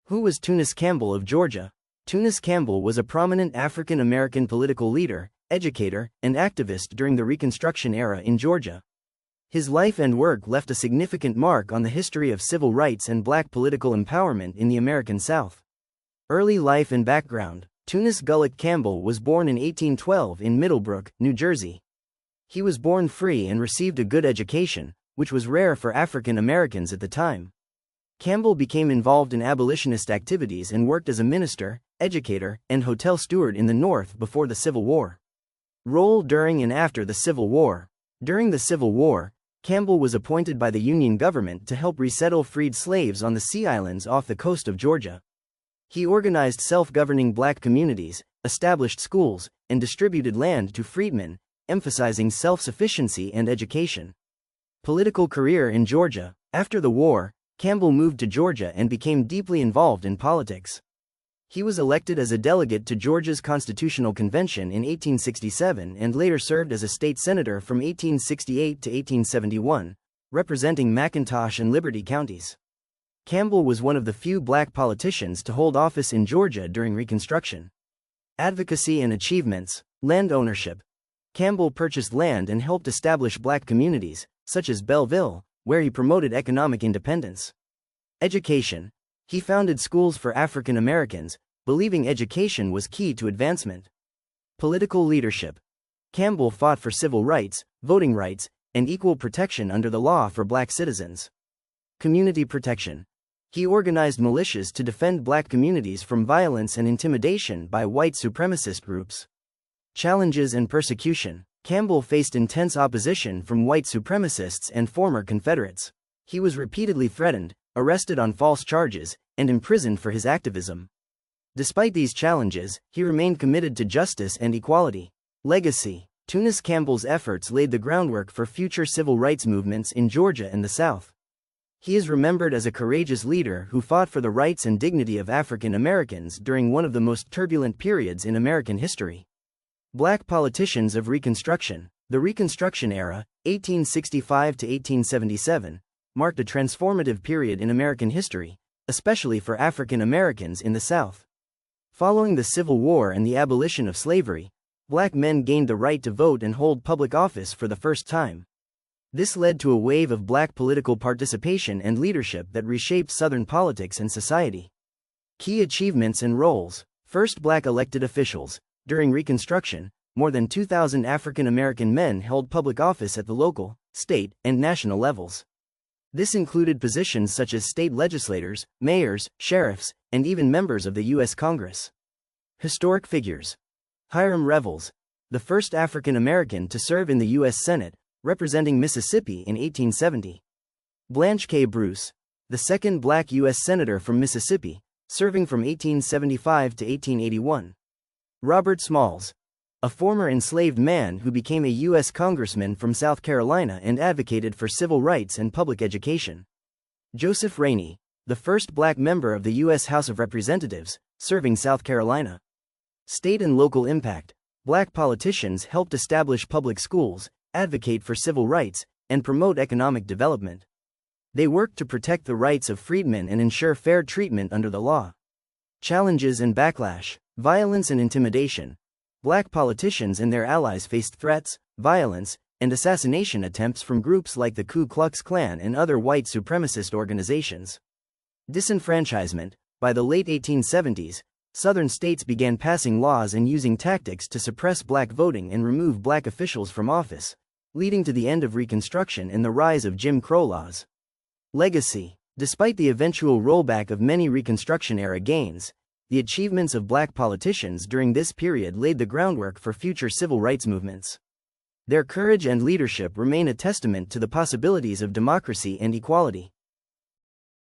Who was Tunis Campbell of Georgia? Tunis Campbell was a prominent African-American political leader, educator, and activist during the Reconstruction era in Georgia. His life and work left a significant mark on the history of civil rights and black political empowerment in the American South. Early life and background. Tunis Gulic Campbell was born in 1812 in Middlebrook, New Jersey. He was born free and received a good education, which was rare for African Americans at the time. Campbell became involved in abolitionist activities and worked as a minister, educator, and hotel steward in the North before the Civil War. Role during and after the Civil War. During the Civil War, Campbell was appointed by the Union government to help resettle freed slaves on the Sea Islands off the coast of Georgia. He organized self-governing black communities, established schools, and distributed land to freedmen, emphasizing self-sufficiency and education. Political career in Georgia. After the war, Campbell moved to Georgia and became deeply involved in politics. He was elected as a delegate to Georgia's Constitutional Convention in 1867 and later served as a state senator from 1868 to 1871, representing McIntosh and Liberty counties. Campbell was one of the few black politicians to hold office in Georgia during Reconstruction. Advocacy and achievements. Land ownership. Campbell purchased land and helped establish black communities, such as Belleville, where he promoted economic independence. Education. He founded schools for African Americans, believing education was key to advancement. Political leadership. Campbell fought for civil rights, voting rights, and equal protection under the law for black citizens. Community protection. He organized militias to defend black communities from violence and intimidation by white supremacist groups. Challenges and persecution. Campbell faced intense opposition from white supremacists and former Confederates. He was repeatedly threatened, arrested on false charges, and imprisoned for his activism. Despite these challenges, he remained committed to justice and equality. Legacy. Tunis Campbell's efforts laid the groundwork for future civil rights movements in Georgia and the South. He is remembered as a courageous leader who fought for the rights and dignity of African Americans during one of the most turbulent periods in American history. Black politicians of Reconstruction. The Reconstruction era, 1865 to 1877, marked a transformative period in American history, especially for African Americans in the South. Following the Civil War and the abolition of slavery, black men gained the right to vote and hold public office for the first time. This led to a wave of black political participation and leadership that reshaped Southern politics and society. Key achievements and roles. First black elected officials. During Reconstruction, more than 2,000 African American men held public office at the local, state, and national levels. This included positions such as state legislators, mayors, sheriffs, and even members of the U.S. Congress. Historic figures. Hiram Revels, the first African American to serve in the U.S. Senate, representing Mississippi in 1870. Blanche K. Bruce, the second black U.S. Senator from Mississippi, serving from 1875 to 1881. Robert Smalls, a former enslaved man who became a U.S. Congressman from South Carolina and advocated for civil rights and public education. Joseph Rainey, the first black member of the U.S. House of Representatives, serving South Carolina. State and local impact. Black politicians helped establish public schools, advocate for civil rights, and promote economic development. They worked to protect the rights of freedmen and ensure fair treatment under the law. Challenges and backlash. Violence and intimidation. Black politicians and their allies faced threats, violence, and assassination attempts from groups like the Ku Klux Klan and other white supremacist organizations. Disenfranchisement. By the late 1870s, Southern states began passing laws and using tactics to suppress black voting and remove black officials from office, leading to the end of Reconstruction and the rise of Jim Crow laws. Legacy. Despite the eventual rollback of many Reconstruction-era gains, the achievements of black politicians during this period laid the groundwork for future civil rights movements. Their courage and leadership remain a testament to the possibilities of democracy and equality.